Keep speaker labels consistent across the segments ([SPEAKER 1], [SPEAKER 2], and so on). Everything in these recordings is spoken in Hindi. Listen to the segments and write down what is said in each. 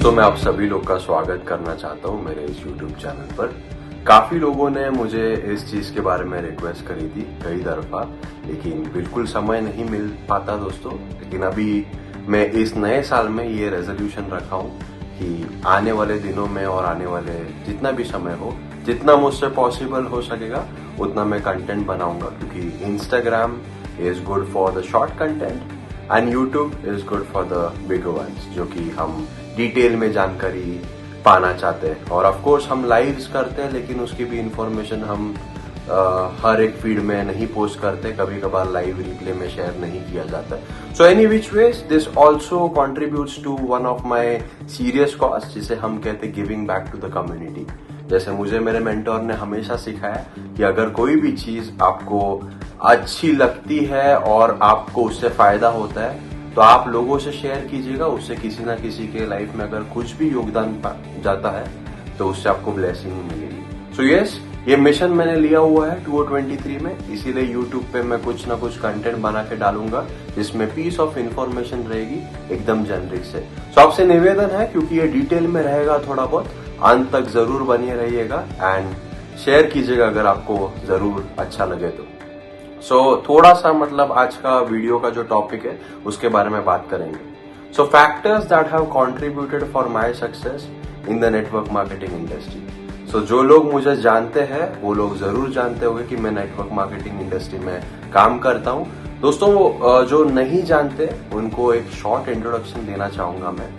[SPEAKER 1] दोस्तों मैं आप सभी लोग का स्वागत करना चाहता हूं मेरे इस YouTube चैनल पर। काफी लोगों ने मुझे इस चीज के बारे में रिक्वेस्ट करी थी कई दफा, लेकिन बिल्कुल समय नहीं मिल पाता दोस्तों। लेकिन अभी मैं इस नए साल में ये रेजोल्यूशन रखा हूं कि आने वाले दिनों में और आने वाले जितना भी समय हो, जितना मुझसे पॉसिबल हो सकेगा उतना मैं कंटेंट बनाऊंगा, क्योंकि Instagram is good for the short content and YouTube is good for the bigger ones, जो कि हम डिटेल में जानकारी पाना चाहते हैं। और ऑफ कोर्स हम लाइव्स करते हैं, लेकिन उसकी भी इंफॉर्मेशन हम हर एक फीड में नहीं पोस्ट करते, कभी कभार लाइव रिप्ले में शेयर नहीं किया जाता है। So any which ways this also contributes to one of my serious cause, जिसे हम कहते हैं giving back to the community. जैसे मुझे मेरे मेंटोर ने हमेशा सिखाया कि अगर कोई भी चीज आपको अच्छी लगती है और आपको उससे फायदा होता है तो आप लोगों से शेयर कीजिएगा। उससे किसी ना किसी के लाइफ में अगर कुछ भी योगदान जाता है तो उससे आपको ब्लेसिंग मिलेगी। सो यस, ये मिशन मैंने लिया हुआ है 2023 में, इसीलिए यूट्यूब पे मैं कुछ ना कुछ कंटेंट बना के डालूंगा जिसमें पीस ऑफ इंफॉर्मेशन रहेगी एकदम जेनरिक से। सो आपसे निवेदन है, क्योंकि ये डिटेल में रहेगा थोड़ा बहुत, अंत तक जरूर बने रहिएगा एंड शेयर कीजिएगा अगर आपको जरूर अच्छा लगे तो। सो थोड़ा सा मतलब आज का वीडियो का जो टॉपिक है उसके बारे में बात करेंगे। So factors that have contributed for my success in the network marketing industry. So जो लोग मुझे जानते हैं वो लोग जरूर जानते होंगे कि मैं नेटवर्क मार्केटिंग इंडस्ट्री में काम करता हूं। दोस्तों जो नहीं जानते उनको एक शॉर्ट इंट्रोडक्शन देना चाहूंगा मैं।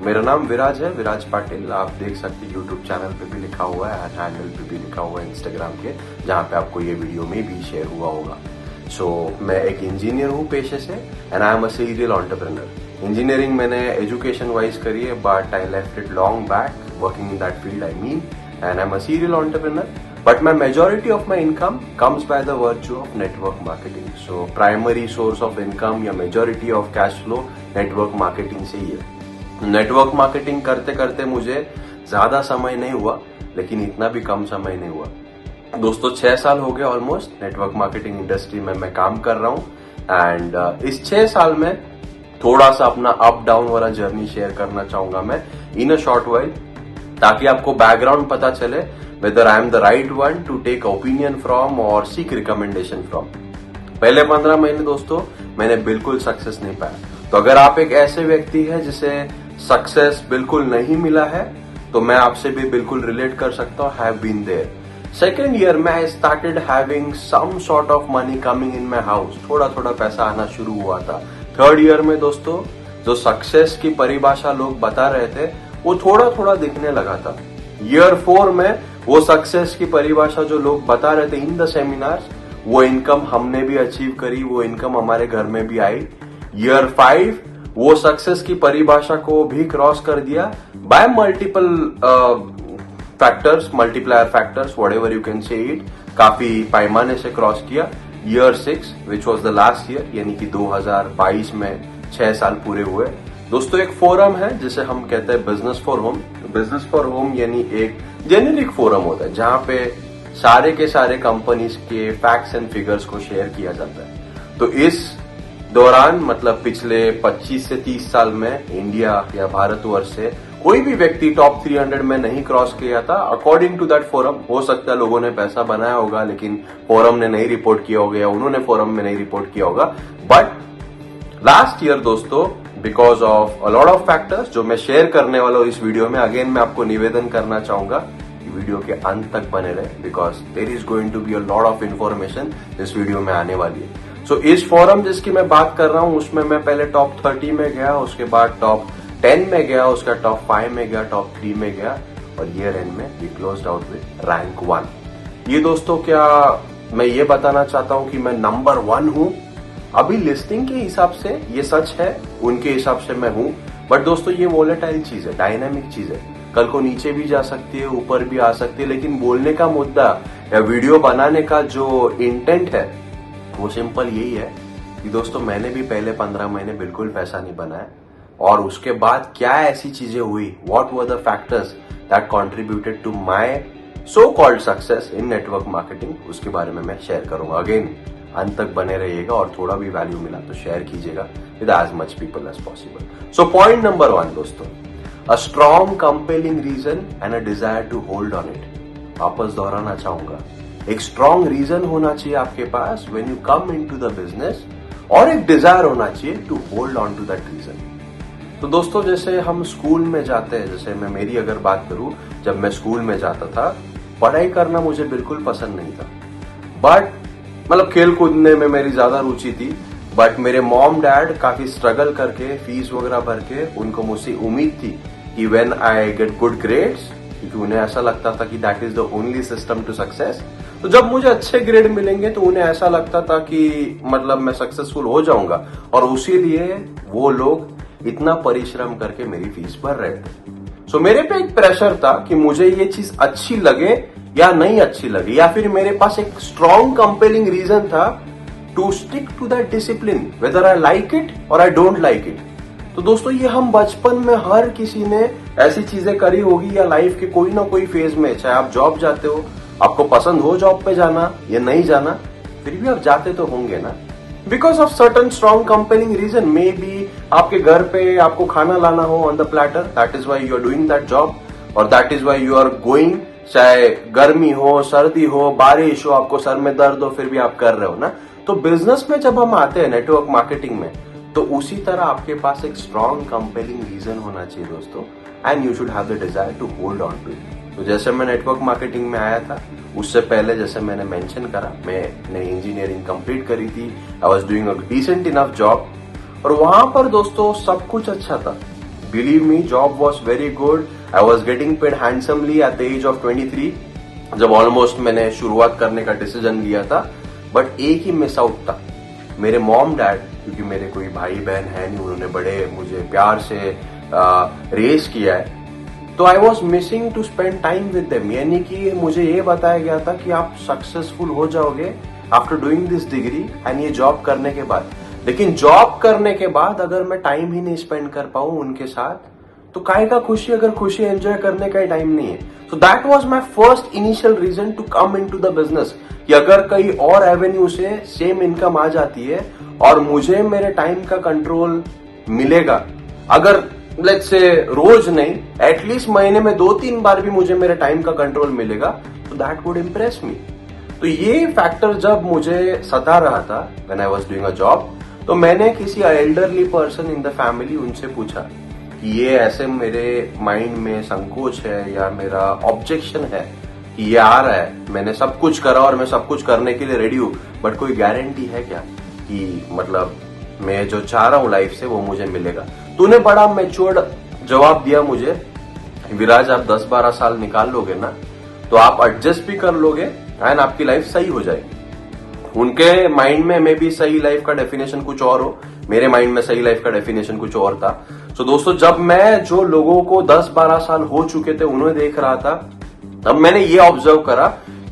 [SPEAKER 1] मेरा नाम विराज है, विराज पाटिल। आप देख सकते हैं यूट्यूब चैनल पे भी लिखा हुआ है, हैंडल पे भी लिखा हुआ है इंस्टाग्राम के, जहां पे आपको ये वीडियो में भी शेयर हुआ होगा। सो मैं एक इंजीनियर हूँ पेशे से and I am a serial entrepreneur. Engineering मैंने एजुकेशन वाइज करी है, but I left it long back working in that field I mean, and I am a serial entrepreneur. But my majority of my income comes by the virtue of network marketing. So primary source of income या majority of cash flow network marketing से ही है। नेटवर्क मार्केटिंग करते करते मुझे ज्यादा समय नहीं हुआ, लेकिन इतना भी कम समय नहीं हुआ दोस्तों। 6 साल हो गए ऑलमोस्ट नेटवर्क मार्केटिंग इंडस्ट्री में मैं काम कर रहा हूँ एंड इस 6 साल में थोड़ा सा अपना अप डाउन वाला जर्नी शेयर करना चाहूंगा मैं इन अ शॉर्ट वाइल, ताकि आपको बैकग्राउंड पता चले whether I am the right one to take opinion from or seek recommendation from। पहले 15 महीने दोस्तों मैंने बिल्कुल सक्सेस नहीं पाया। तो अगर आप एक ऐसे व्यक्ति है जिसे सक्सेस बिल्कुल नहीं मिला है तो मैं आपसे भी बिल्कुल रिलेट कर सकता हूँ, have been there. Second year में I started having some sort of money coming in my house, थोड़ा थोड़ा पैसा आना शुरू हुआ था। थर्ड ईयर में दोस्तों जो सक्सेस की परिभाषा लोग बता रहे थे वो थोड़ा थोड़ा दिखने लगा था। ईयर 4 में वो सक्सेस की परिभाषा जो लोग बता रहे थे इन द सेमिनार्स, वो इनकम हमने भी अचीव करी, वो इनकम हमारे घर में भी आई। ईयर 5 वो सक्सेस की परिभाषा को भी क्रॉस कर दिया bye multiple factors, multiplier factors, whatever you can say it, काफी पैमाने से क्रॉस किया। Year 6 which was the last year, यानी कि 2022 में 6 साल पूरे हुए। दोस्तों एक फोरम है जिसे हम कहते हैं business for home. Business for home यानी एक जेनेरिक फोरम होता है जहां पे सारे के सारे कंपनीज के फैक्ट्स एंड फिगर्स को शेयर किया जाता है। तो इस दौरान मतलब पिछले 25 से 30 साल में इंडिया या भारतवर्ष से कोई भी व्यक्ति टॉप 300 में नहीं क्रॉस किया था अकॉर्डिंग टू दैट फोरम। हो सकता है लोगों ने पैसा बनाया होगा लेकिन फोरम ने नहीं रिपोर्ट किया होगा या उन्होंने फोरम में नहीं रिपोर्ट किया होगा। बट लास्ट ईयर दोस्तों because of a lot of factors जो मैं शेयर करने वाला हूं इस वीडियो में, अगेन मैं आपको निवेदन करना चाहूंगा कि वीडियो के अंत तक बने रहे, because there is going to be a lot of information इस वीडियो में आने वाली है। सो इस फोरम जिसकी मैं बात कर रहा हूं उसमें मैं पहले टॉप 30 में गया, उसके बाद टॉप 10 में गया, उसका टॉप 5 में गया, टॉप 3 में गया और ईयर एंड में we closed out with rank 1। ये दोस्तों क्या मैं ये बताना चाहता हूं कि मैं नंबर 1 हूं? अभी लिस्टिंग के हिसाब से ये सच है, उनके हिसाब से मैं हूं, बट दोस्तों ये वोलेटाइल चीज है, डायनामिक चीज है, कल को नीचे भी जा सकती है, ऊपर भी आ सकती है। लेकिन बोलने का मुद्दा या वीडियो बनाने का जो इंटेंट है वो सिंपल यही है कि दोस्तों मैंने भी पहले 15 महीने बिल्कुल पैसा नहीं बनाया और उसके बाद क्या ऐसी चीजें हुई, what were the factors that contributed to my so called success in network marketing, उसके बारे में मैं शेयर करूंगा। अगेन अंत तक बने रहिएगा और थोड़ा भी वैल्यू मिला तो शेयर कीजिएगा with as much people as possible. So point number 1 दोस्तों, a strong compelling reason and a desire to hold on it. वापस दोहराना चाहूंगा, एक स्ट्रॉन्ग रीजन होना चाहिए आपके पास when you come into the business, और एक डिजायर होना चाहिए to hold on to that reason. तो दोस्तों, जैसे हम स्कूल में जाते हैं, जैसे मैं मेरी अगर बात करूं, जब मैं स्कूल में जाता था, पढ़ाई करना मुझे बिल्कुल पसंद नहीं था, बट मतलब खेल कूदने में मेरी ज्यादा रुचि थी। बट मेरे मॉम डैड काफी स्ट्रगल करके फीस वगैरह भर के, उनको मुझसे उम्मीद थी कि when I get good grades, क्योंकि उन्हें ऐसा लगता था कि that is the only system to success. तो जब मुझे अच्छे ग्रेड मिलेंगे तो उन्हें ऐसा लगता था कि मतलब मैं सक्सेसफुल हो जाऊंगा, और उसी लिए वो लोग इतना परिश्रम करके मेरी फीस भर रहे थे। सो मेरे पे एक प्रेशर था कि मुझे ये चीज अच्छी लगे या नहीं अच्छी लगे, या फिर मेरे पास एक स्ट्रॉन्ग कंपेलिंग रीजन था to stick to that discipline whether I like it और आई डोंट लाइक इट। तो दोस्तों, ये हम बचपन में हर किसी ने ऐसी चीजें करी होगी, या लाइफ के कोई ना कोई फेज में, चाहे आप जॉब जाते हो, आपको पसंद हो जॉब पे जाना या नहीं जाना, फिर भी आप जाते तो होंगे ना, because of certain strong compelling reason. Maybe आपके घर पे आपको खाना लाना हो on the platter, that is why you are doing that job, और that is why you are going. चाहे गर्मी हो, सर्दी हो, बारिश हो, आपको सर में दर्द हो, फिर भी आप कर रहे हो ना। तो बिजनेस में जब हम आते हैं, नेटवर्क मार्केटिंग में, तो उसी तरह आपके पास एक स्ट्रॉन्ग कंपेलिंग रीजन होना चाहिए दोस्तों, and you should have the desire to hold on to it. तो जैसे मैं नेटवर्क मार्केटिंग में आया था, उससे पहले जैसे मैंने मेंशन करा, मैंने इंजीनियरिंग कंप्लीट करी थी, I was doing a decent enough job, और वहां पर दोस्तों सब कुछ अच्छा था। Believe me, job was very good, I was getting paid handsomely at the age of 23, जब ऑलमोस्ट मैंने शुरुआत करने का डिसीजन लिया था। बट एक ही मिस आउट था, मेरे मॉम डैड, क्योंकि मेरे कोई भाई बहन है नहीं, उन्होंने बड़े मुझे प्यार से रेस किया है, तो I was missing to spend time with them. यानी कि मुझे ये बताया गया था कि आप सक्सेसफुल हो जाओगे after doing this degree and ये जॉब करने के बाद, लेकिन जॉब करने के बाद अगर मैं टाइम ही नहीं स्पेंड कर पाऊं उनके साथ, तो काहे का खुशी, अगर खुशी एंजॉय करने का ही टाइम नहीं है। So that was my first initial reason to come into the business, कि अगर कहीं और एवेन्यू से सेम इनकम आ जाती है और मुझे मेरे टाइम का कंट्रोल मिलेगा, अगर लेट्स से रोज नहीं, एटलीस्ट महीने में 2-3 बार भी मुझे मेरे टाइम का कंट्रोल मिलेगा, तो दैट वुड इम्प्रेस मी। तो ये फैक्टर जब मुझे सता रहा था when I was doing a job, तो मैंने किसी elderly person in the family, उनसे पूछा कि ये ऐसे मेरे माइंड में संकोच है या मेरा ऑब्जेक्शन है कि ये आ रहा है, मैंने सब कुछ करा और मैं सब कुछ करने के लिए रेडी हूं, बट कोई गारंटी है क्या कि मतलब मैं जो चाह रहा हूं लाइफ से वो मुझे मिलेगा। तूने बड़ा मैच्योर्ड जवाब दिया मुझे, विराज आप 10-12 साल निकाल लोगे ना, तो आप एडजस्ट भी कर लोगे एंड आपकी लाइफ सही हो जाएगी। उनके माइंड में मे भी सही लाइफ का डेफिनेशन कुछ और हो, मेरे माइंड में सही लाइफ का डेफिनेशन कुछ और था। तो दोस्तों, जब मैं जो लोगों को 10-12 साल हो चुके थे उन्हें देख रहा था, तब मैंने ये ऑब्जर्व करा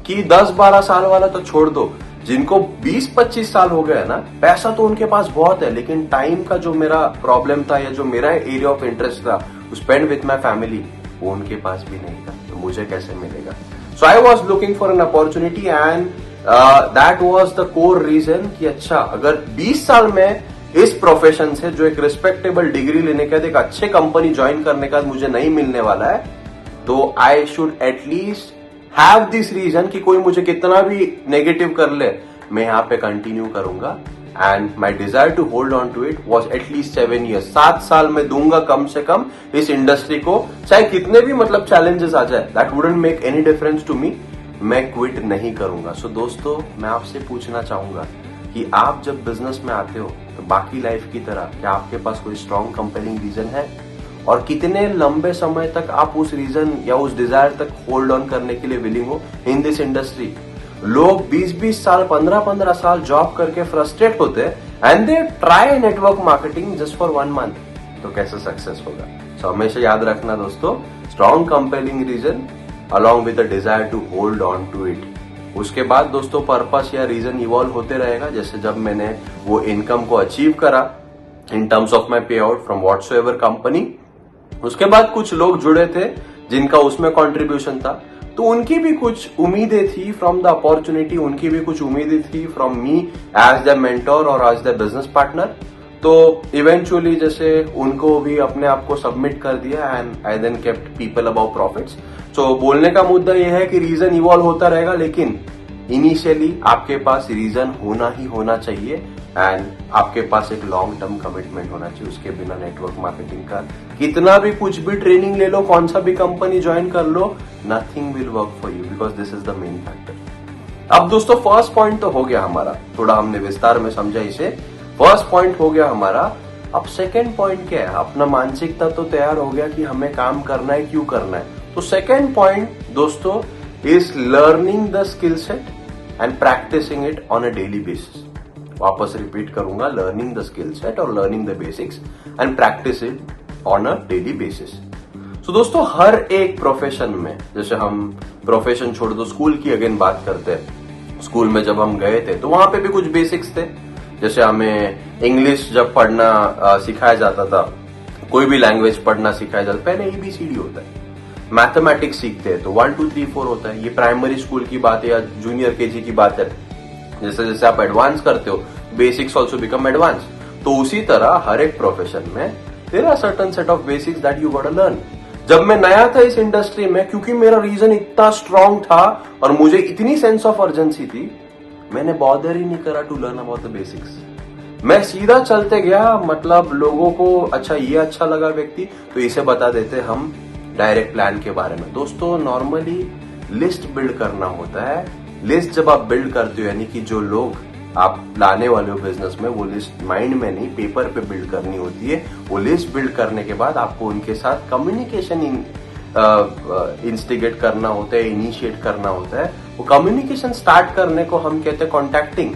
[SPEAKER 1] कि 10-12 साल वाला तो छोड़ दो, जिनको 20-25 साल हो गए ना, पैसा तो उनके पास बहुत है, लेकिन टाइम का जो मेरा प्रॉब्लम था या जो मेरा एरिया ऑफ इंटरेस्ट था, स्पेंड विथ माई फैमिली, वो उनके पास भी नहीं था, तो मुझे कैसे मिलेगा। So I was looking for an opportunity and that was the core reason कि अच्छा, अगर 20 साल में इस प्रोफेशन से, जो एक रिस्पेक्टेबल डिग्री लेने के बाद एक अच्छे कंपनी ज्वाइन करने का मुझे नहीं मिलने वाला है, तो I should at least have this reason कि कोई मुझे कितना भी नेगेटिव कर ले, मैं यहाँ पे कंटिन्यू करूंगा। And my desire to hold on to it was at least 7 years, 7 साल में दूंगा कम से कम इस इंडस्ट्री को, चाहे कितने भी मतलब चैलेंजेस आ जाए, that wouldn't make any difference to me, मैं क्विट नहीं करूंगा। सो दोस्तों, मैं आपसे पूछना चाहूंगा कि आप जब बिजनेस में आते हो, तो बाकी लाइफ की तरह क्या आपके पास कोई स्ट्रॉन्ग कंपेलिंग रीजन है, और कितने लंबे समय तक आप उस रीजन या उस डिजायर तक होल्ड ऑन करने के लिए विलिंग हो इन दिस इंडस्ट्री। लोग 20-20 साल, 15-15 साल जॉब करके फ्रस्ट्रेट होते हैं and they try network marketing just for 1 month, तो कैसे सक्सेस होगा। सो हमेशा याद रखना दोस्तों, strong compelling reason along with the desire to hold on to it. उसके बाद दोस्तों पर्पस या रीजन इवॉल्व होते रहेगा, जैसे जब मैंने वो इनकम को अचीव करा इन टर्म्स ऑफ माई पे आउट फ्रॉम व्हाट्सएवर कंपनी, उसके बाद कुछ लोग जुड़े थे जिनका उसमें कंट्रीब्यूशन था, तो उनकी भी कुछ उम्मीदें थी फ्रॉम द अपॉर्चुनिटी, उनकी भी कुछ उम्मीदें थी from me as the mentor और एज द बिजनेस पार्टनर। तो इवेंचुअली जैसे उनको भी अपने आप को सबमिट कर दिया and I then kept people about profits. So बोलने का मुद्दा यह है कि रीजन इवॉल्व होता रहेगा, लेकिन इनिशियली आपके पास रीजन होना ही होना चाहिए एंड आपके पास एक लॉन्ग टर्म कमिटमेंट होना चाहिए। उसके बिना नेटवर्क मार्केटिंग का कितना भी कुछ भी ट्रेनिंग ले लो, कौन सा भी कंपनी ज्वाइन कर लो, nothing will work for you because this is the main factor. अब दोस्तों फर्स्ट पॉइंट तो हो गया हमारा, थोड़ा हमने विस्तार में समझा इसे, फर्स्ट पॉइंट हो गया हमारा। अब सेकेंड पॉइंट क्या है? अपना मानसिकता तो तैयार हो गया कि हमें काम करना है, क्यों करना है। तो सेकेंड पॉइंट दोस्तों is learning the skill set and practising it on a daily basis. वापस रिपीट करूंगा, लर्निंग द स्किल सेट और learning the basics and practise it on a daily basis. तो दोस्तों हर एक प्रोफेशन में, जैसे हम प्रोफेशन छोड़ दो, स्कूल की अगेन बात करते हैं। स्कूल में जब हम गए थे तो वहां पे भी कुछ बेसिक्स थे, जैसे हमें इंग्लिश जब पढ़ना सिखाया जाता था, कोई भी लैंग्वेज पढ़ना सिखाया जाता, पहले ABCD होता है। मैथमेटिक्स सीखते हैं तो 1 2 3 4 होता है। ये प्राइमरी स्कूल की बात है या जूनियर KG की बात है। जैसे जैसे आप एडवांस करते हो, बेसिक्स ऑल्सो बिकम एडवांस। तो उसी तरह हर एक प्रोफेशन में there are certain set of basics that you got to learn. जब मैं नया था इस इंडस्ट्री में, क्योंकि मेरा रीजन इतना स्ट्रांग था और मुझे इतनी सेंस ऑफ अर्जेंसी थी, मैंने बॉदर ही नहीं करा to learn about the basics. मैं सीधा चलते गया, मतलब लोगों को अच्छा ये अच्छा लगा व्यक्ति तो इसे बता देते हम डायरेक्ट प्लान के बारे में। दोस्तों नॉर्मली लिस्ट बिल्ड करना होता है। लिस्ट जब आप बिल्ड करते हो, यानी कि जो लोग आप लाने वाले हो बिजनेस में, वो लिस्ट माइंड में नहीं पेपर पे बिल्ड करनी होती है। वो लिस्ट बिल्ड करने के बाद आपको उनके साथ कम्युनिकेशन इंस्टिगेट करना होता है, इनिशिएट करना होता है। वो कम्युनिकेशन स्टार्ट करने को हम कहते हैं कॉन्टैक्टिंग।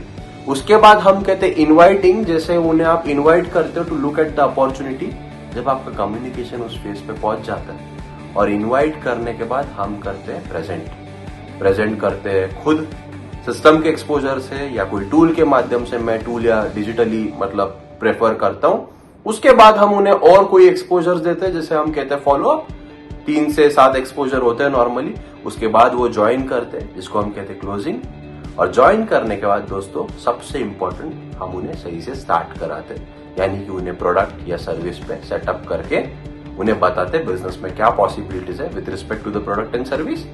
[SPEAKER 1] उसके बाद हम कहते हैं इनवाइटिंग, जैसे उन्हें आप इनवाइट करते हो to look at the opportunity. जब आपका कम्युनिकेशन उस फेज पे पहुंच जाता है और इनवाइट करने के बाद हम करते हैं प्रेजेंट करते हैं खुद सिस्टम के एक्सपोजर से या कोई टूल के माध्यम से। मैं टूल या डिजिटली मतलब प्रेफर करता हूं। उसके बाद हम उन्हें और कोई एक्सपोजर देते हैं, जैसे हम कहते हैं फॉलो अप। 3 से 7 एक्सपोजर होते हैं नॉर्मली। उसके बाद वो ज्वाइन करते हैं, जिसको हम कहते हैं क्लोजिंग। और ज्वाइन करने के बाद दोस्तों सबसे इंपॉर्टेंट, हम उन्हें सही से स्टार्ट कराते हैं, यानी कि उन्हें प्रोडक्ट या सर्विस पे सेटअप करके उन्हें बताते हैं बिजनेस में क्या पॉसिबिलिटीज है with respect to the product and service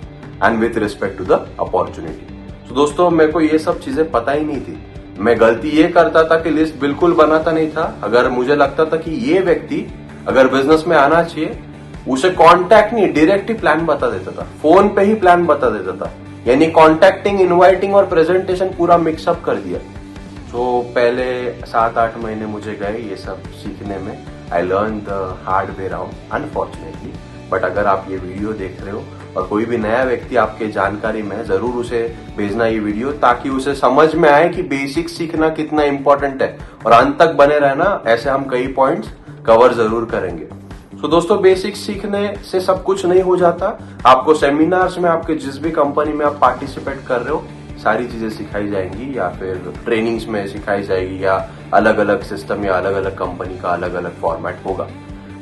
[SPEAKER 1] and with respect to the opportunity. तो दोस्तों मेरे को ये सब चीजें पता ही नहीं थी। मैं गलती ये करता था कि लिस्ट बिल्कुल बनाता नहीं था। अगर मुझे लगता था कि ये व्यक्ति अगर बिजनेस में आना चाहिए, उसे कॉन्टैक्ट नहीं डायरेक्ट ही प्लान बता देता था, फोन पे ही प्लान बता देता था, यानी कॉन्टैक्टिंग, इनवाइटिंग और प्रेजेंटेशन पूरा मिक्सअप कर दिया। तो पहले 7-8 महीने मुझे गए ये सब सीखने में। I learn the hard way round unfortunately. But अगर आप ये वीडियो देख रहे हो और कोई भी नया व्यक्ति आपके जानकारी में, जरूर उसे भेजना ये वीडियो, ताकि उसे समझ में आए कि बेसिक सीखना कितना इंपॉर्टेंट है। और अंत तक बने रहना, ऐसे हम कई पॉइंट्स कवर जरूर करेंगे। तो दोस्तों बेसिक सीखने से सब कुछ नहीं हो जाता। आपको सेमिनार्स में, आपके जिस भी कंपनी में आप पार्टिसिपेट कर रहे हो, सारी चीजें सिखाई जाएंगी, या फिर ट्रेनिंग्स में सिखाई जाएगी, या अलग अलग सिस्टम या अलग अलग कंपनी का अलग अलग फॉर्मेट होगा।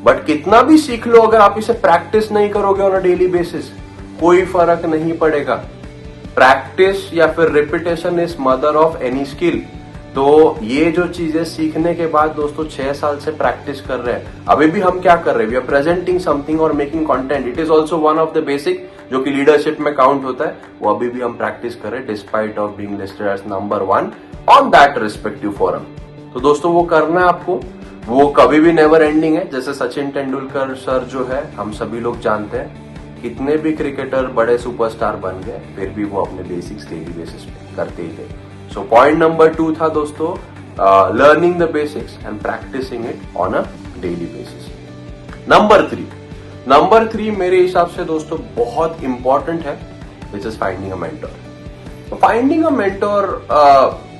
[SPEAKER 1] बट कितना भी सीख लो, अगर आप इसे प्रैक्टिस नहीं करोगे ऑन अ डेली बेसिस, कोई फर्क नहीं पड़ेगा। प्रैक्टिस या फिर repetition is mother of any skill. तो ये जो चीजें सीखने के बाद दोस्तों 6 साल से प्रैक्टिस कर रहे हैं। अभी भी हम क्या कर रहे हैं? वी आर प्रेजेंटिंग समथिंग और making content. It is also one of the basic जो कि लीडरशिप में काउंट होता है। वो अभी भी हम प्रैक्टिस कर रहे हैं despite of being listed as number 1 on that respective forum. तो दोस्तों वो करना है आपको, वो कभी भी नेवर एंडिंग है। जैसे सचिन तेंदुलकर सर जो है, हम सभी लोग जानते हैं, कितने भी क्रिकेटर बड़े सुपरस्टार बन गए, फिर भी वो अपने बेसिक्स डेली बेसिस पे करते ही थे। सो पॉइंट नंबर 2 था दोस्तों, learning the basics and practising it on a daily basis. Number 3 मेरे हिसाब से दोस्तों बहुत इंपॉर्टेंट है, which is finding a mentor. Finding a mentor,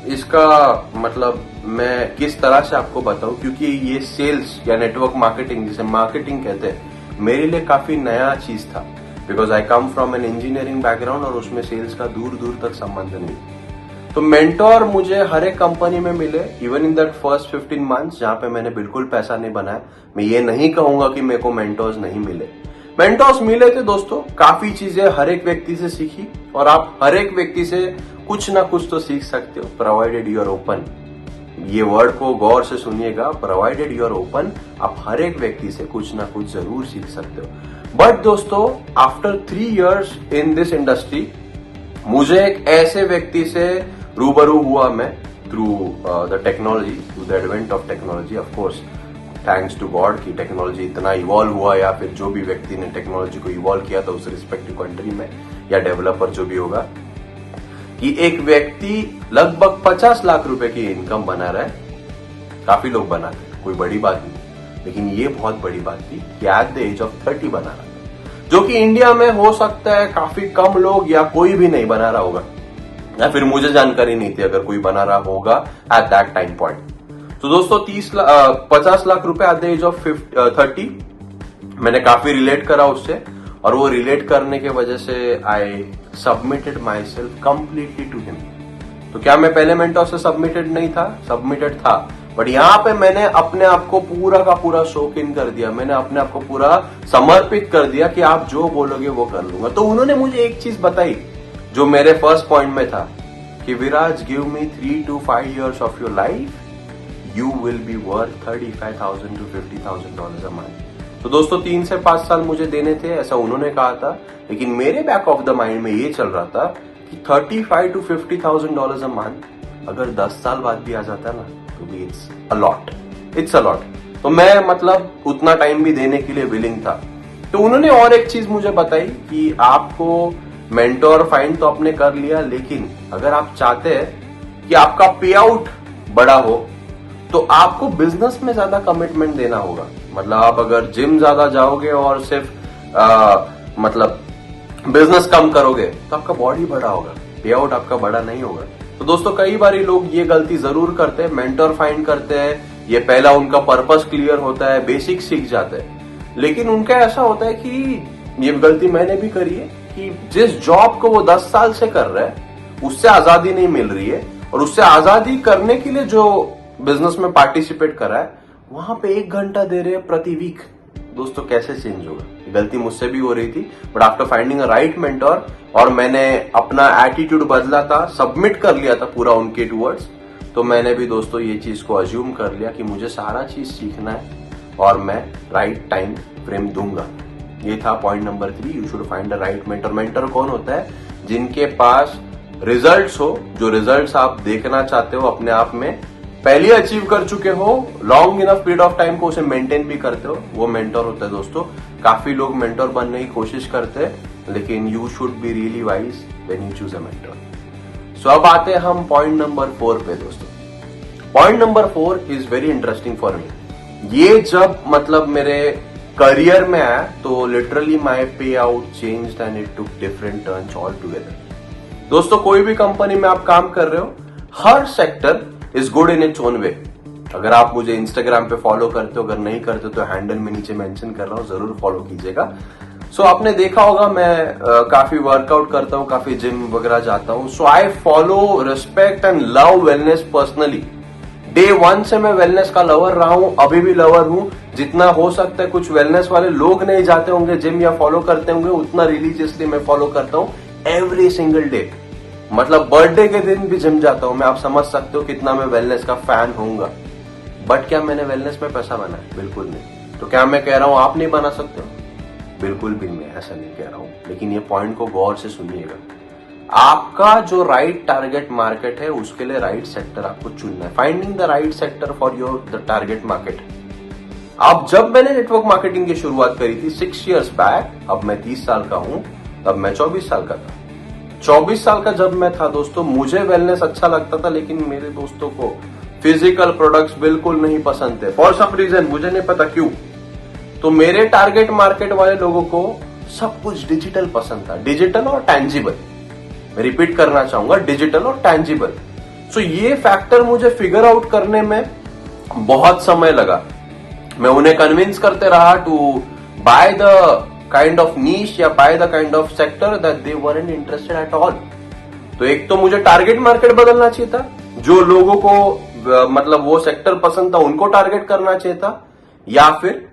[SPEAKER 1] इसका मतलब मैं किस तरह से आपको बताऊं, क्योंकि ये सेल्स या नेटवर्क मार्केटिंग, जिसे मार्केटिंग कहते हैं, मेरे लिए काफी नया चीज था। Because I come from an engineering background और उसमें सेल्स का दूर दूर तक संबंध नहीं। तो मेंटोर मुझे हर एक कंपनी में मिले, even in that first 15 months जहां पे मैंने बिल्कुल पैसा नहीं बनाया। मैं ये नहीं कहूंगा कि मेरे को मेंटोर्स नहीं मिले, मेंटोर्स मिले थे दोस्तों। काफी चीजें हर एक व्यक्ति से सीखी, और आप हर एक व्यक्ति से कुछ ना कुछ तो सीख सकते हो, प्रोवाइडेड यू आर ओपन। ये वर्ड को गौर से सुनिएगा, प्रोवाइडेड यू आर ओपन, आप हर एक व्यक्ति से कुछ ना कुछ जरूर सीख सकते हो। बट दोस्तों, after 3 years in this industry, मुझे एक ऐसे व्यक्ति से रूबरू हुआ मैं through the technology, through the advent of technology. Of course thanks to god कि टेक्नोलॉजी इतना इवॉल्व हुआ, या फिर जो भी व्यक्ति ने टेक्नोलॉजी को इवॉल्व किया था उस रिस्पेक्टिव कंट्री में, या डेवलपर जो भी होगा, कि एक व्यक्ति लगभग 50 लाख रुपए की इनकम बना रहा है। काफी लोग बनाते, कोई बड़ी बात नहीं, लेकिन ये बहुत बड़ी बात थी कि एट द एज ऑफ 30 बना रहा था, जो कि इंडिया में हो सकता है काफी कम लोग या कोई भी नहीं बना रहा होगा, या फिर मुझे जानकारी नहीं थी अगर कोई बना रहा होगा एट दैट टाइम पॉइंट। तो दोस्तों 50 लाख रुपए एट द एज ऑफ 30, मैंने काफी रिलेट करा उससे, और वो रिलेट करने के वजह से I submitted myself completely to him. तो क्या मैं पहले मेंटोर से सबमिटेड नहीं था? सबमिटेड था, बट यहाँ पे मैंने अपने आप को पूरा का पूरा शौक इन कर दिया, मैंने अपने आप को पूरा समर्पित कर दिया कि आप जो बोलोगे वो कर लूंगा। तो उन्होंने मुझे एक चीज बताई जो मेरे फर्स्ट पॉइंट में था कि Viraj, give me 3 to 5 years of your life, you will be worth $35,000 to $50,000 a month। तो दोस्तों 3 से 5 साल मुझे देने थे, ऐसा उन्होंने कहा था, लेकिन मेरे बैक ऑफ द माइंड में ये चल रहा था कि $35,000 to $50,000 a month अगर 10 साल बाद भी आ जाता ना तो भी इट्स अ लॉट। तो मैं मतलब उतना टाइम भी देने के लिए विलिंग था। तो उन्होंने और एक चीज मुझे बताई कि आपको मेंटोर फाइंड तो आपने कर लिया, लेकिन अगर आप चाहते हैं कि आपका पे आउट बड़ा हो तो आपको बिजनेस में ज्यादा कमिटमेंट देना होगा। मतलब आप अगर जिम ज्यादा जाओगे और सिर्फ मतलब बिजनेस कम करोगे तो आपका बॉडी बड़ा होगा, पे आउट आपका बड़ा नहीं होगा। तो दोस्तों कई बार लोग ये गलती जरूर करते हैं, मेंटोर फाइंड करते हैं, ये पहला उनका पर्पस क्लियर होता है, बेसिक सीख जाते हैं, लेकिन उनका ऐसा होता है कि ये गलती मैंने भी करी है कि जिस जॉब को वो 10 साल से कर रहे हैं उससे आजादी नहीं मिल रही है, और उससे आजादी करने के लिए जो बिजनेस में पार्टिसिपेट कर रहा है वहां पे 1 घंटा दे रहे हैं प्रति वीक। दोस्तों कैसे चेंज होगा? गलती मुझसे भी हो रही थी, but after finding a right mentor, और मैंने अपना एटीट्यूड बदला था, सबमिट कर लिया था पूरा उनके टूवर्ड्स, तो मैंने भी दोस्तों ये चीज को अज्यूम कर लिया कि मुझे सारा चीज सीखना है और मैं राइट टाइम फ्रेम दूंगा। ये था point number 3, you should find a right mentor. Mentor कौन होता है? जिनके पास रिजल्ट्स हो, जो रिजल्ट्स आप देखना चाहते हो अपने आप में पहले अचीव कर चुके हो, long enough period of time को उसे मेंटेन भी करते हो, वो मेंटोर होता है दोस्तों। काफी लोग मेंटोर बनने की कोशिश करते हैं, लेकिन you should be really wise when you choose a mentor. So अब आते हैं हम पॉइंट नंबर 4 पे दोस्तों। Point number 4 is very interesting for me. ये जब मतलब मेरे करियर में आया तो लिटरली माई पे out changed and it took different turns all together. दोस्तों कोई भी कंपनी में आप काम कर रहे हो, हर sector is good in its own way. अगर आप मुझे इंस्टाग्राम पे फॉलो करते हो, अगर नहीं करते तो हैंडल में नीचे मेंशन कर रहा हूं, जरूर फॉलो कीजिएगा। सो आपने देखा होगा मैं काफी वर्कआउट करता हूं, काफी जिम वगैरह जाता हूं। So I follow, respect and love wellness personally. Day 1 से मैं वेलनेस का लवर रहा हूं, अभी भी लवर हूं। जितना हो सकता है, कुछ वेलनेस वाले लोग नहीं जाते होंगे जिम या फॉलो करते होंगे, उतना रिलीजियसली मैं फॉलो करता हूं एवरी सिंगल डे। मतलब बर्थडे के दिन भी जिम जाता हूं मैं। आप समझ सकते हो कितना मैं वेलनेस का फैन होऊंगा। बट क्या मैंने वेलनेस में पैसा बनाया? बिल्कुल नहीं। तो क्या मैं कह रहा हूं आप नहीं बना सकते हो? बिल्कुल भी मैं ऐसा नहीं कह रहा हूं, लेकिन ये पॉइंट को गौर से सुनिएगा। आपका जो राइट टारगेट मार्केट है उसके लिए राइट सेक्टर आपको चुनना है। Finding the right sector for your the target market. अब जब मैंने नेटवर्क मार्केटिंग की शुरुआत करी थी 6 years बैक, अब मैं 30 साल का हूं, तब मैं 24 साल का था। 24 साल का जब मैं था दोस्तों, मुझे वेलनेस अच्छा लगता था, लेकिन मेरे दोस्तों को फिजिकल प्रोडक्ट्स बिल्कुल नहीं पसंद थे फॉर सम रीजन, मुझे नहीं पता क्यों। तो मेरे टारगेट मार्केट वाले लोगों को सब कुछ डिजिटल पसंद था, डिजिटल और टैंजिबल। मैं रिपीट करना चाहूंगा, डिजिटल और टैंजिबल। सो ये फैक्टर मुझे फिगर आउट करने में बहुत समय लगा। मैं उन्हें कन्विंस करते रहा to buy the kind of niche या buy the kind of sector that they weren't interested at all. तो एक तो मुझे टारगेट मार्केट बदलना चाहिए था, जो लोगों को मतलब वो सेक्टर पसंद था उनको टारगेट करना चाहिए था, या फिर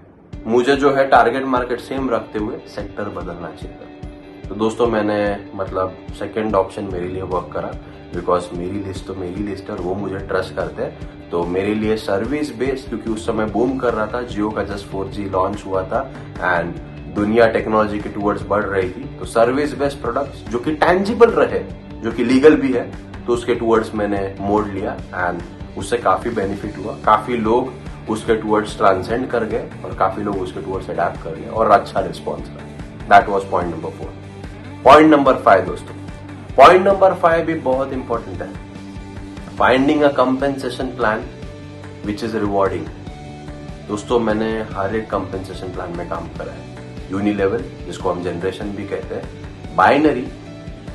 [SPEAKER 1] मुझे जो है टारगेट मार्केट सेम रखते हुए सेक्टर बदलना चाहिए था। तो दोस्तों मैंने मतलब सेकंड ऑप्शन मेरे लिए वर्क करा। बिकॉज मेरी लिस्ट तो मेरी लिस्ट है और वो मुझे ट्रस्ट करते हैं। तो मेरे लिए सर्विस बेस्ड, क्योंकि उस समय बूम कर रहा था, जियो का जस्ट 4G लॉन्च हुआ था एंड दुनिया टेक्नोलॉजी के टूवर्ड्स बढ़ रही थी, तो सर्विस बेस्ड प्रोडक्ट्स जो कि टेंजिबल रहे, जो कि लीगल भी है, तो उसके टूवर्ड्स मैंने मोड़ लिया एंड उससे काफी बेनिफिट हुआ। काफी लोग उसके टूवर्ड्स ट्रांसेंड कर गए और काफी लोग उसके टूवर्ड्स अडैप्ट कर गए और अच्छा रिस्पॉन्स रहा। That was point number 4। Point number 5 दोस्तों, पॉइंट नंबर 5 भी बहुत इंपॉर्टेंट है। Finding a compensation plan which is rewarding. दोस्तों मैंने हर एक कंपेंसेशन प्लान में काम करा है। यूनिलेवल, जिसको हम जनरेशन भी कहते हैं, बाइनरी,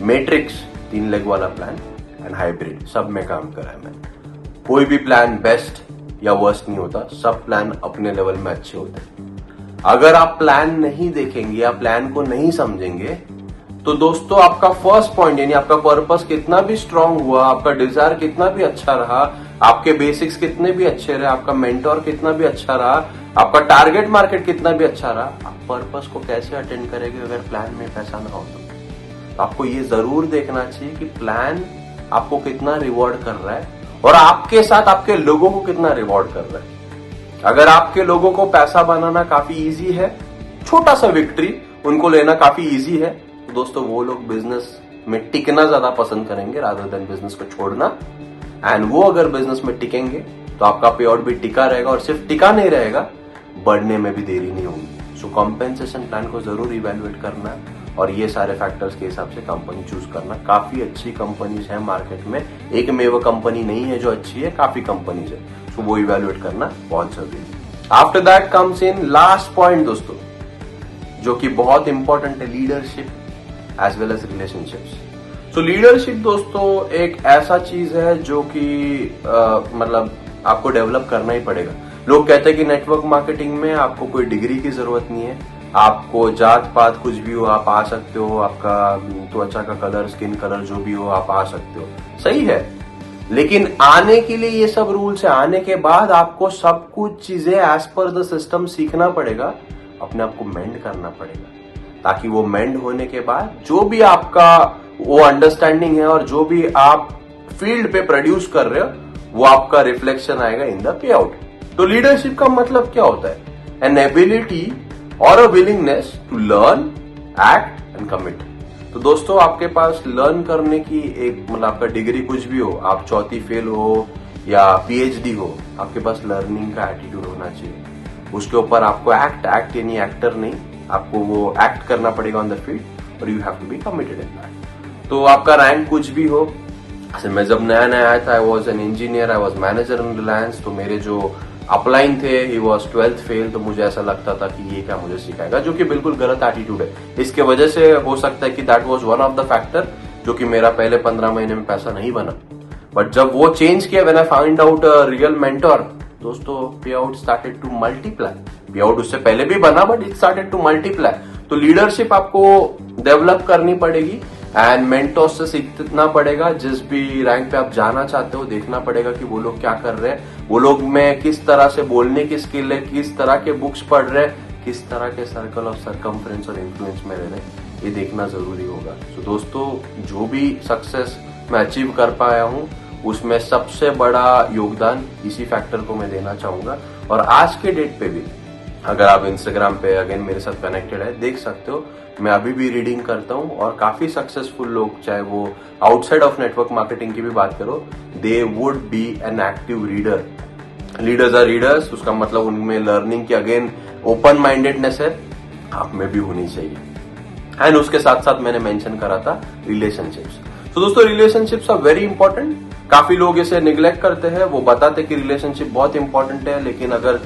[SPEAKER 1] मैट्रिक्स 3 लेग वाला प्लान एंड हाइब्रिड, सब में काम करा है मैंने। कोई भी प्लान बेस्ट या वर्स्ट नहीं होता, सब प्लान अपने लेवल में अच्छे होते हैं। अगर आप प्लान नहीं देखेंगे या प्लान को नहीं समझेंगे तो दोस्तों आपका फर्स्ट पॉइंट यानी आपका पर्पस कितना भी स्ट्रांग हुआ, आपका डिजायर कितना भी अच्छा रहा, आपके बेसिक्स कितने भी अच्छे रहे, आपका मेंटोर कितना भी अच्छा रहा, आपका टारगेट मार्केट कितना भी अच्छा रहा, आप पर्पस को कैसे अटेंड करेंगे अगर प्लान में पैसा ना हो तो आपको ये जरूर देखना चाहिए कि प्लान आपको कितना रिवॉर्ड कर रहा है और आपके साथ आपके लोगों को कितना रिवॉर्ड कर रहा है। अगर आपके लोगों को पैसा बनाना काफी इजी है, छोटा सा विक्ट्री उनको लेना काफी इजी है, तो दोस्तों वो लोग बिजनेस में टिकना ज्यादा पसंद करेंगे रादर देन बिजनेस को छोड़ना। एंड वो अगर बिजनेस में टिकेंगे तो आपका पे आउट भी टिका रहेगा और सिर्फ टिका नहीं रहेगा, बढ़ने में भी देरी नहीं होगी। सो कॉम्पेंसेशन प्लान को जरूर इवेल्युएट करना है और ये सारे फैक्टर्स के हिसाब से कंपनी चूज करना। काफी अच्छी कंपनीज है मार्केट में, एक में वो कंपनी नहीं है जो अच्छी है, काफी कंपनीज है, तो वो इवेल्युएट करना बहुत जरूरी है। After that comes in last point दोस्तों, जो कि बहुत इंपॉर्टेंट है, leadership as well as relationships. So leadership दोस्तों एक ऐसा चीज है जो कि मतलब आपको डेवलप करना ही पड़ेगा। लोग कहते हैं कि नेटवर्क मार्केटिंग में आपको कोई डिग्री की जरूरत नहीं है, आपको जात पात कुछ भी हो आप आ सकते हो, आपका त्वचा का कलर, स्किन कलर जो भी हो आप आ सकते हो, सही है। लेकिन आने के लिए ये सब रूल्स है, आने के बाद आपको सब कुछ चीजें एज पर द सिस्टम सीखना पड़ेगा, अपने आप को मेंड करना पड़ेगा, ताकि वो मेंड होने के बाद जो भी आपका वो अंडरस्टैंडिंग है और जो भी आप फील्ड पे प्रोड्यूस कर रहे हो वो आपका रिफ्लेक्शन आएगा इन द पे आउट। तो लीडरशिप का मतलब क्या होता है? एन एबिलिटी और a willingness to learn, act and commit. तो दोस्तों आपके पास लर्न करने की एक मतलब आपका डिग्री कुछ भी हो, आप चौथी फेल हो या पीएचडी हो, आपके पास लर्निंग का एटीट्यूड होना चाहिए। उसके ऊपर आपको एक्ट यानी एक्टर नहीं, आपको वो एक्ट करना पड़ेगा ऑन द फील्ड और you have to be committed in that. तो आपका रैंक कुछ भी हो, मैं जब नया नया आया था, I was an engineer, I was manager in Reliance, तो मेरे जो अपलाइन थे ही वॉज 12th फेल, तो मुझे ऐसा लगता था कि ये क्या मुझे सिखाएगा, जो कि बिल्कुल गलत एटीट्यूड है। इसके वजह से हो सकता है कि that was one of the factor जो कि मेरा पहले 15 महीने में पैसा नहीं बना। बट जब वो चेंज किया, when I find out a real mentor, दोस्तों पे आउट स्टार्टेड टू मल्टीप्लाई। पे आउट उससे पहले भी बना but it started to multiply. तो लीडरशिप आपको डेवलप करनी पड़ेगी एंड मेंटोर से सीखना पड़ेगा। जिस भी रैंक पे आप जाना चाहते हो देखना पड़ेगा कि वो लोग क्या कर रहे हैं, वो लोग में किस तरह से बोलने की स्किल है, किस तरह के बुक्स पढ़ रहे हैं, किस तरह के सर्कल ऑफ सरकमफ्रेंस और इन्फ्लुएंस में रह रहे हैं, ये देखना जरूरी होगा। तो दोस्तों जो भी सक्सेस मैं अचीव कर पाया हूँ उसमें सबसे बड़ा योगदान इसी फैक्टर को मैं देना चाहूंगा। और आज के डेट पे भी अगर आप इंस्टाग्राम पे अगेन मेरे साथ कनेक्टेड है, देख सकते हो मैं अभी भी रीडिंग करता हूँ और काफी सक्सेसफुल लोग, चाहे वो आउटसाइड ऑफ नेटवर्क मार्केटिंग की भी बात करो, they would be an active reader. Leaders are readers, उसका मतलब उनमें लर्निंग की अगेन ओपन माइंडेडनेस है, आप में भी होनी चाहिए। एंड उसके साथ साथ मैंने मेंशन करा था रिलेशनशिप्स। तो दोस्तों रिलेशनशिप्स आर वेरी इंपॉर्टेंट। काफी लोग इसे निग्लेक्ट करते हैं, वो बताते कि रिलेशनशिप बहुत इंपॉर्टेंट है, लेकिन अगर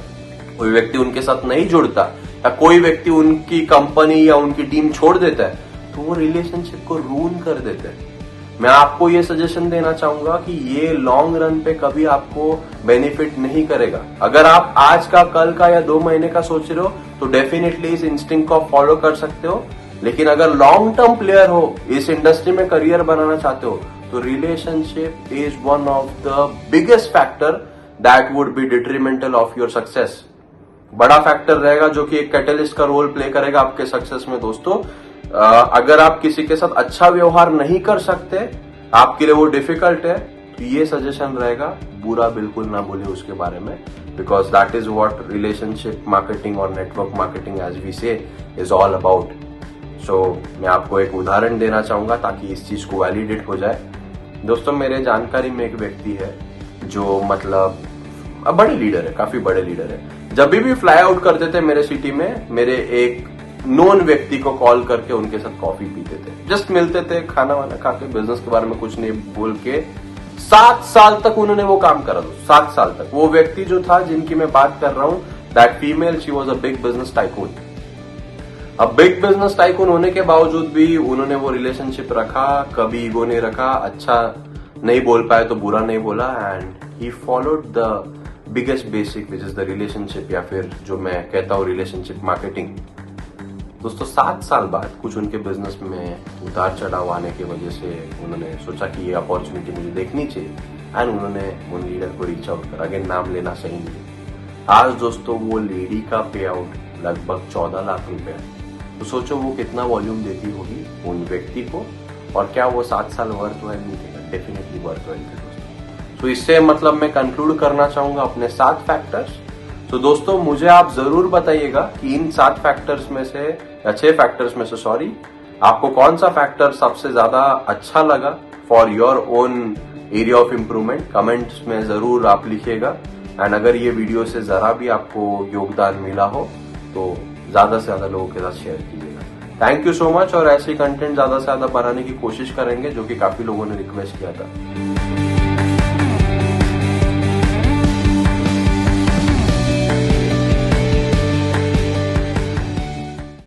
[SPEAKER 1] कोई व्यक्ति उनके साथ नहीं जुड़ता या कोई व्यक्ति उनकी कंपनी या उनकी टीम छोड़ देता है तो वो रिलेशनशिप को रूइन कर देते हैं। मैं आपको ये सजेशन देना चाहूंगा कि ये लॉन्ग रन पे कभी आपको बेनिफिट नहीं करेगा। अगर आप आज का, कल का या 2 महीने का सोच रहे हो तो डेफिनेटली इस इंस्टिंक्ट को फॉलो कर सकते हो, लेकिन अगर लॉन्ग टर्म प्लेयर हो, इस इंडस्ट्री में करियर बनाना चाहते हो, तो relationship is one of the biggest factor that would be detrimental of your success. बड़ा फैक्टर रहेगा जो कि एक कैटलिस्ट का रोल प्ले करेगा आपके सक्सेस में। दोस्तों अगर आप किसी के साथ अच्छा व्यवहार नहीं कर सकते आपके लिए वो डिफिकल्ट है तो ये सजेशन रहेगा, बुरा बिल्कुल ना बोले उसके बारे में, because that is what relationship marketing और नेटवर्क मार्केटिंग एज वी से इज ऑल अबाउट। सो मैं आपको एक उदाहरण देना चाहूंगा ताकि इस चीज को वैलिडेट हो जाए। दोस्तों, मेरे जानकारी में एक व्यक्ति है जो मतलब बड़े लीडर है, काफी बड़े लीडर है। जब भी फ्लाई आउट करते थे मेरे सिटी में, मेरे एक नोन व्यक्ति को कॉल करके उनके साथ कॉफी पीते थे, जस्ट मिलते थे, खाना वाना खा के, बिजनेस के बारे में कुछ नहीं बोल के। 7 साल तक उन्होंने वो काम करा। 7 साल तक वो व्यक्ति जो था जिनकी मैं बात कर रहा हूं, that female, she was a big business tycoon. अब बिग बिजनेस टाइकून होने के बावजूद भी उन्होंने वो रिलेशनशिप रखा, कभी ईगो नहीं रखा, अच्छा नहीं बोल पाए तो बुरा नहीं बोला, and he followed the biggest basic which is the relationship, या फिर जो मैं कहता हूं रिलेशनशिप मार्केटिंग। दोस्तों, 7 साल बाद कुछ उनके बिजनेस में उतार चढ़ाव आने की वजह से उन्होंने सोचा कि ये अपॉर्चुनिटी मुझे देखनी चाहिए, एंड उन्होंने उन लीडर को रीच आउट करा। अगेन, नाम लेना सही नहीं। आज दोस्तों वो लेडी का पे आउट लगभग 14 लाख रुपए है। तो सोचो वो कितना वॉल्यूम देती होगी उन व्यक्ति को, और क्या वो 7 साल वर्थवाइल नहीं देगा? डेफिनेटली वर्थवाइल थे दोस्तों। तो इससे मतलब मैं कंक्लूड करना चाहूंगा अपने 7 फैक्टर्स। तो दोस्तों, मुझे आप जरूर बताइएगा कि इन 7 फैक्टर्स में से, या 6 फैक्टर्स में से सॉरी, आपको कौन सा फैक्टर सबसे ज्यादा अच्छा लगा for your own area of improvement. Comments में जरूर आप लिखिएगा। एंड अगर ये वीडियो से जरा भी आपको योगदान मिला हो तो ज्यादा से ज्यादा लोगों के साथ शेयर कीजिएगा। थैंक यू सो मच, और ऐसे कंटेंट ज्यादा से ज्यादा बनाने की कोशिश करेंगे जो कि काफी लोगों ने रिक्वेस्ट किया था।